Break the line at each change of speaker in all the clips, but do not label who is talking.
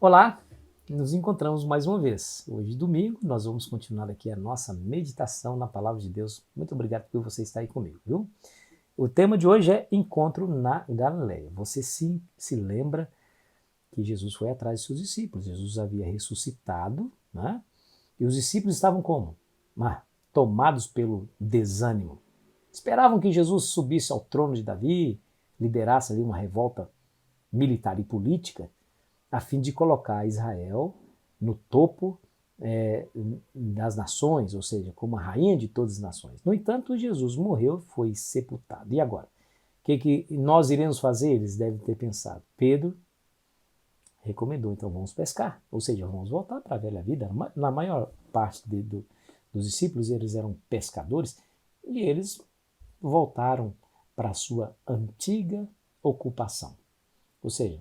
Olá, nos encontramos mais uma vez. Hoje, domingo, nós vamos continuar aqui a nossa meditação na Palavra de Deus. Muito obrigado por você estar aí comigo, viu? O tema de hoje é Encontro na Galileia. Você se lembra que Jesus foi atrás de seus discípulos. Jesus havia ressuscitado, né? E os discípulos estavam como? Tomados pelo desânimo. Esperavam que Jesus subisse ao trono de Davi, liderasse ali uma revolta militar e política, a fim de colocar Israel no topo das nações, ou seja, como a rainha de todas as nações. No entanto, Jesus morreu, foi sepultado. E agora? O que nós iremos fazer? Eles devem ter pensado. Pedro recomendou, então vamos pescar, ou seja, vamos voltar para a velha vida. Na maior parte dos discípulos, eles eram pescadores e eles voltaram para a sua antiga ocupação. Ou seja,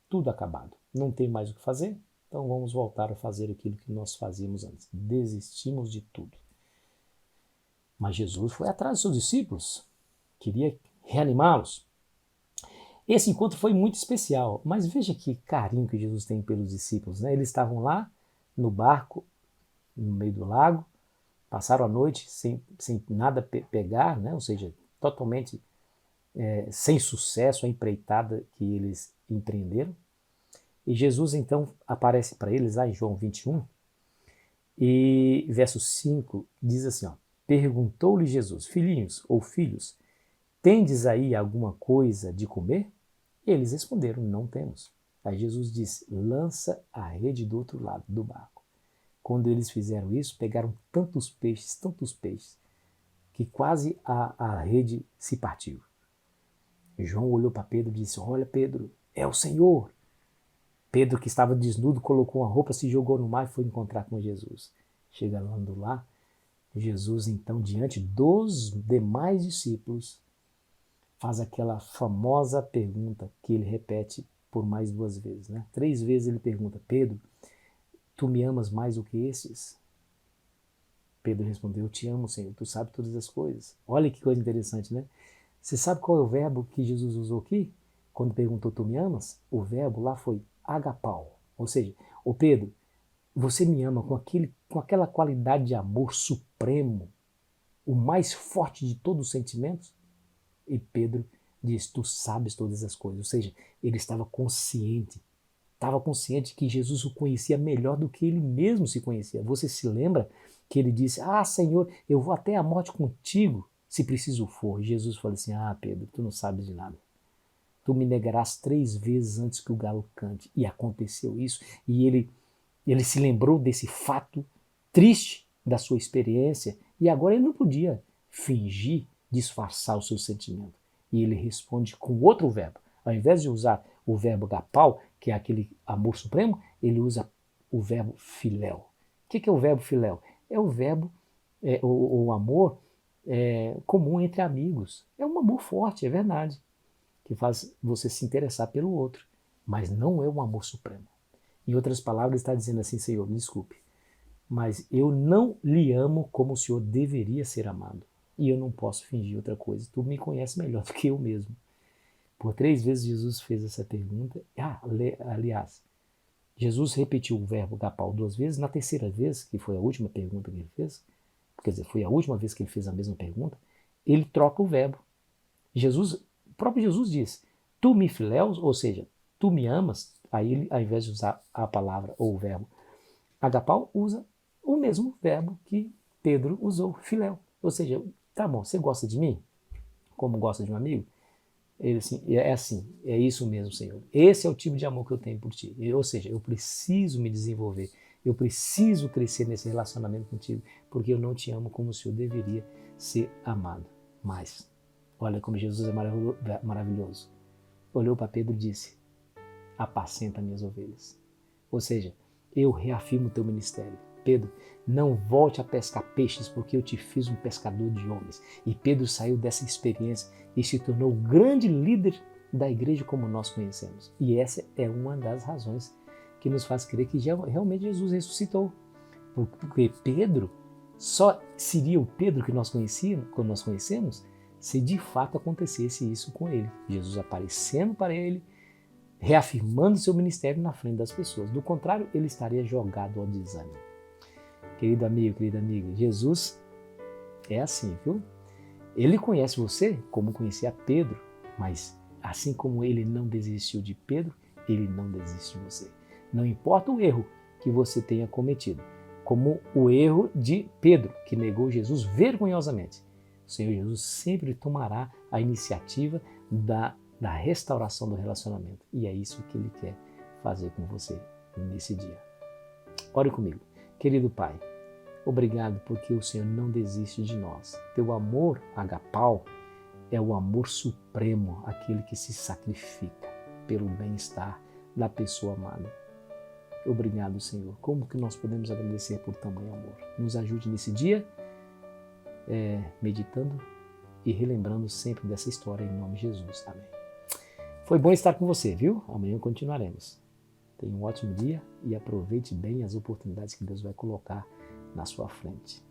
tudo acabado. Não tem mais o que fazer, então vamos voltar a fazer aquilo que nós fazíamos antes. Desistimos de tudo. Mas Jesus foi atrás dos seus discípulos, queria reanimá-los. Esse encontro foi muito especial, mas veja que carinho que Jesus tem pelos discípulos, né? Eles estavam lá no barco, no meio do lago, passaram a noite sem nada pegar, né? Ou seja, totalmente sem sucesso a empreitada que eles empreenderam. E Jesus então aparece para eles lá em João 21, e verso 5 diz assim, perguntou-lhe Jesus, filhinhos ou filhos, tendes aí alguma coisa de comer? E eles responderam, não temos. Aí Jesus disse, lança a rede do outro lado do barco. Quando eles fizeram isso, pegaram tantos peixes, que quase a rede se partiu. João olhou para Pedro e disse, olha Pedro, é o Senhor. Pedro, que estava desnudo, colocou uma roupa, se jogou no mar e foi encontrar com Jesus. Chegando lá, Jesus, então, diante dos demais discípulos, faz aquela famosa pergunta que ele repete por mais 2 vezes. 3 vezes ele pergunta, Pedro, tu me amas mais do que esses? Pedro respondeu, eu te amo, Senhor, tu sabes todas as coisas. Olha que coisa interessante, né? Você sabe qual é o verbo que Jesus usou aqui? Quando perguntou, tu me amas? O verbo lá foi agapau. Ou seja, ô Pedro, você me ama com aquela qualidade de amor supremo, o mais forte de todos os sentimentos? E Pedro diz, tu sabes todas as coisas. Ou seja, ele estava consciente que Jesus o conhecia melhor do que ele mesmo se conhecia. Você se lembra que ele disse, Senhor, eu vou até a morte contigo, se preciso for. E Jesus falou assim, Pedro, tu não sabes de nada. Tu me negarás 3 vezes antes que o galo cante. E aconteceu isso. E ele se lembrou desse fato triste da sua experiência. E agora ele não podia fingir, disfarçar o seu sentimento. E ele responde com outro verbo. Ao invés de usar o verbo agapau, que é aquele amor supremo, ele usa o verbo filéu. O que é o verbo filéu? É o verbo, o amor comum entre amigos. É um amor forte, é verdade, que faz você se interessar pelo outro, mas não é um amor supremo. Em outras palavras, está dizendo assim, Senhor, me desculpe, mas eu não lhe amo como o Senhor deveria ser amado. E eu não posso fingir outra coisa. Tu me conheces melhor do que eu mesmo. Por 3 vezes Jesus fez essa pergunta. Aliás, Jesus repetiu o verbo agapau 2 vezes. Na terceira vez, que foi a última pergunta que ele fez, quer dizer, foi a última vez que ele fez a mesma pergunta, ele troca o verbo. O próprio Jesus diz, tu me filéus, ou seja, tu me amas. Aí ele, ao invés de usar a palavra ou o verbo agapau, usa o mesmo verbo que Pedro usou, filéu. Ou seja, tá bom, você gosta de mim como gosta de um amigo? Ele assim, é isso mesmo, Senhor. Esse é o tipo de amor que eu tenho por ti. Ou seja, eu preciso me desenvolver, eu preciso crescer nesse relacionamento contigo, porque eu não te amo como o Senhor deveria ser amado. Mas, olha como Jesus é maravilhoso. Olhou para Pedro e disse, apacenta minhas ovelhas. Ou seja, eu reafirmo o teu ministério. Pedro, não volte a pescar peixes, porque eu te fiz um pescador de homens. E Pedro saiu dessa experiência e se tornou o grande líder da igreja como nós conhecemos. E essa é uma das razões que nos faz crer que realmente Jesus ressuscitou. Porque Pedro só seria o Pedro que nós conhecemos, se de fato acontecesse isso com ele. Jesus aparecendo para ele, reafirmando seu ministério na frente das pessoas. Do contrário, ele estaria jogado ao desânimo. Querido amigo, querida amiga, Jesus é assim, viu? Ele conhece você como conhecia Pedro, mas assim como ele não desistiu de Pedro, ele não desiste de você. Não importa o erro que você tenha cometido, como o erro de Pedro, que negou Jesus vergonhosamente. O Senhor Jesus sempre tomará a iniciativa da restauração do relacionamento. E é isso que Ele quer fazer com você nesse dia. Ore comigo. Querido Pai, obrigado porque o Senhor não desiste de nós. Teu amor, agapau, é o amor supremo, aquele que se sacrifica pelo bem-estar da pessoa amada. Obrigado, Senhor. Como que nós podemos agradecer por tamanho amor? Nos ajude nesse dia, meditando e relembrando sempre dessa história em nome de Jesus. Amém. Foi bom estar com você, viu? Amanhã continuaremos. Tenha um ótimo dia e aproveite bem as oportunidades que Deus vai colocar na sua frente.